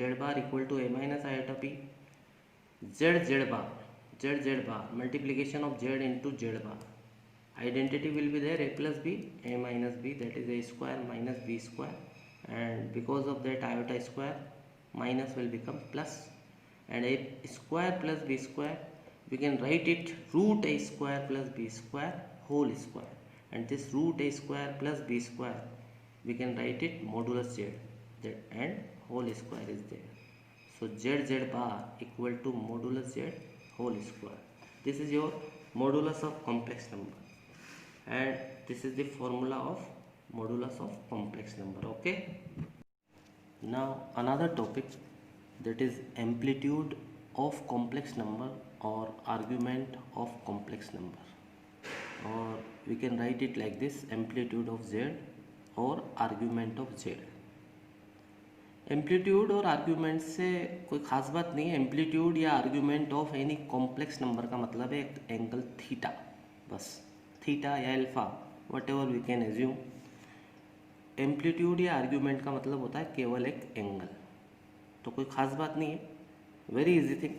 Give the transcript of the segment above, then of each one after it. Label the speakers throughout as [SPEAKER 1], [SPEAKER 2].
[SPEAKER 1] z bar equal to a minus iota p. z bar multiplication of z into z bar. Identity will be there, a plus b, a minus b, that is a square minus b square, and because of that iota square minus will become plus, and a square plus b square we can write it root a square plus b square whole square, and this root a square plus b square we can write it modulus z, and whole square is there. So z bar equal to modulus z whole square. This is your modulus of complex number, and this is the formula of modulus of complex number. Okay, now another topic, that is amplitude of complex number or argument of complex number, or we can write it like this, amplitude of z or argument of z. Amplitude और argument से कोई ख़ास बात नहीं है। Amplitude या argument of any complex number का मतलब है एक एंगल थीटा, बस थीटा या alpha whatever we can assume. Amplitude या आर्ग्यूमेंट का मतलब होता है केवल एक एंगल, तो कोई ख़ास बात नहीं है, वेरी इजी थिंग।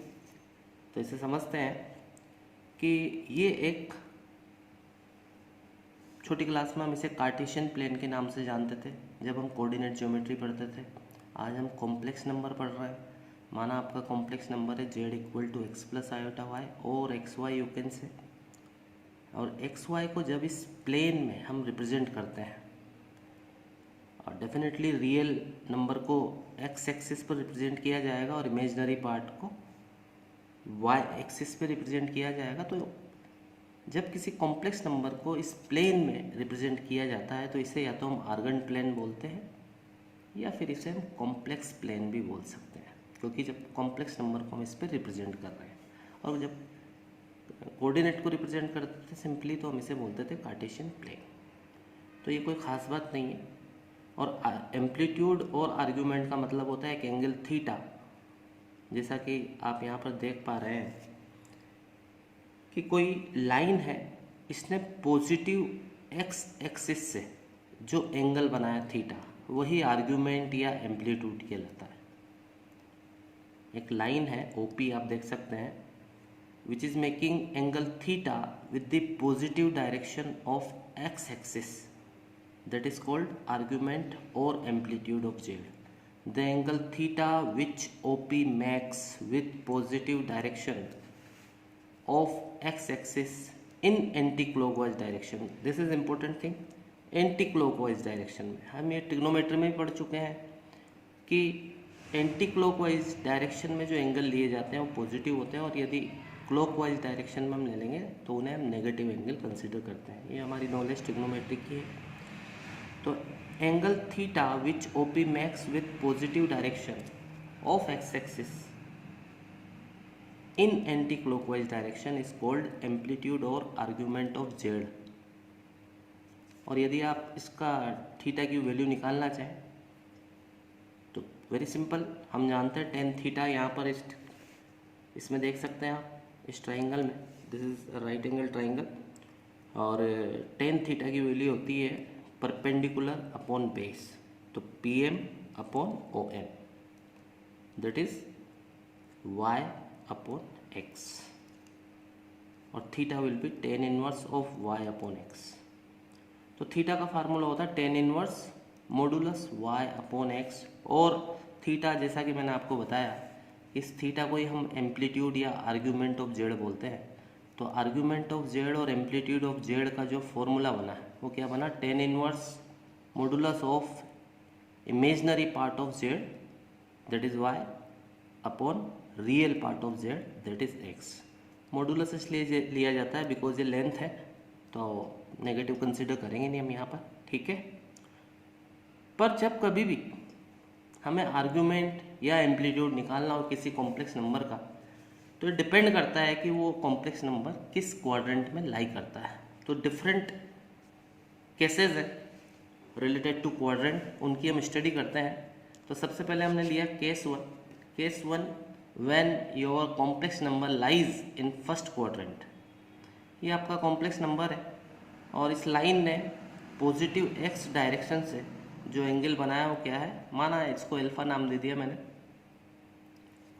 [SPEAKER 1] तो इसे समझते हैं कि ये एक छोटी क्लास में हम इसे कार्टेशियन प्लेन के नाम से जानते थे जब हम कोऑर्डिनेट ज्योमेट्री पढ़ते थे। आज हम कॉम्प्लेक्स नंबर पढ़ रहे हैं। माना आपका कॉम्प्लेक्स नंबर है z equal to x plus iota y और x y you can say, और एक्स वाई को जब इस प्लेन में हम रिप्रेजेंट करते हैं, और डेफिनेटली रियल नंबर को एक्स एक्सिस पर रिप्रेजेंट किया जाएगा और इमेजनरी पार्ट को वाई एक्सिस पर रिप्रेजेंट किया जाएगा। तो जब किसी कॉम्प्लेक्स नंबर को इस प्लेन में रिप्रेजेंट किया जाता है तो इसे या तो हम आर्गन प्लेन बोलते हैं या फिर इसे हम कॉम्प्लेक्स प्लेन भी बोल सकते हैं, क्योंकि जब कॉम्प्लेक्स नंबर को हम इस पर रिप्रेजेंट कर रहे हैं, और जब कोऑर्डिनेट को रिप्रेजेंट करते थे सिंपली तो हम इसे बोलते थे कार्टेशियन प्लेन। तो ये कोई ख़ास बात नहीं है। और एम्पलीट्यूड और आर्ग्यूमेंट का मतलब होता है एक एंगल थीटा, जैसा कि आप यहाँ पर देख पा रहे हैं कि कोई लाइन है, इसने पॉजिटिव एक्स एक्सिस से जो एंगल बनाया थीटा, वही आर्ग्यूमेंट या एम्पलीट्यूड कहलाता है। एक लाइन है ओपी, आप देख सकते हैं, which is making angle theta with the positive direction of x axis, that is called argument or amplitude of z. The angle theta which OP makes with positive direction of x-axis in anti-clockwise direction. This is important thing. Anti-clockwise direction में हम ये trigonometry में भी पढ़ चुके हैं कि anti-clockwise direction में जो एंगल लिए जाते हैं वो पॉजिटिव होते हैं, और यदि क्लॉकवाइज डायरेक्शन में हम ले लेंगे तो उन्हें हम नेगेटिव एंगल कंसिडर करते हैं। ये हमारी नॉलेज ट्रिग्नोमेट्री की है। तो angle theta which OP max with positive direction of x axis in anti clockwise direction is called amplitude और आर्ग्यूमेंट ऑफ जेड। और यदि आप इसका थीटा की वैल्यू निकालना चाहें तो वेरी सिंपल, हम जानते हैं टेन थीटा, यहाँ पर इसमें देख सकते हैं आप, इस ट्राइंगल में, this is right angle triangle, और टेन थीटा की वैल्यू होती है परपेंडिकुलर अपॉन बेस, तो PM upon OM, that is Y upon X, और theta will be tan inverse of Y upon X। तो थीटा का फार्मूला होता है ten inverse modulus Y upon X, और थीटा जैसा कि मैंने आपको बताया, इस थीटा को ही हम एम्पलीट्यूड या आर्ग्यूमेंट ऑफ जेड बोलते हैं। तो आर्ग्यूमेंट ऑफ जेड और एम्पलीट्यूड ऑफ जेड का जो फॉर्मूला बना है वो क्या बना, tan inverse modulus of imaginary part of Z that is Y upon real part of Z that is X. Modulus इसलिए लिया जाता है बिकॉज ये लेंथ है, तो नेगेटिव कंसिडर करेंगे नहीं हम यहाँ पर, ठीक है। पर जब कभी भी हमें आर्ग्यूमेंट या एम्पलीट्यूड निकालना हो किसी कॉम्प्लेक्स नंबर का, तो ये डिपेंड करता है कि वो कॉम्प्लेक्स नंबर किस क्वाड्रेंट में लाई करता है। तो डिफरेंट केसेस है रिलेटेड टू क्वाड्रेंट, उनकी हम स्टडी करते हैं। तो सबसे पहले हमने लिया case one when your complex number lies in first quadrant. ये आपका कॉम्प्लेक्स नंबर है और इस लाइन ने पॉजिटिव एक्स डायरेक्शन से जो एंगल बनाया वो क्या है, माना इसको अल्फा नाम दे दिया मैंने,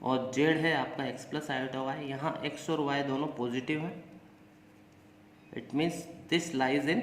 [SPEAKER 1] और जेड है आपका एक्स प्लस आयोटा वाई। यहाँ एक्स और वाई दोनों पॉजिटिव हैं। It means this lies in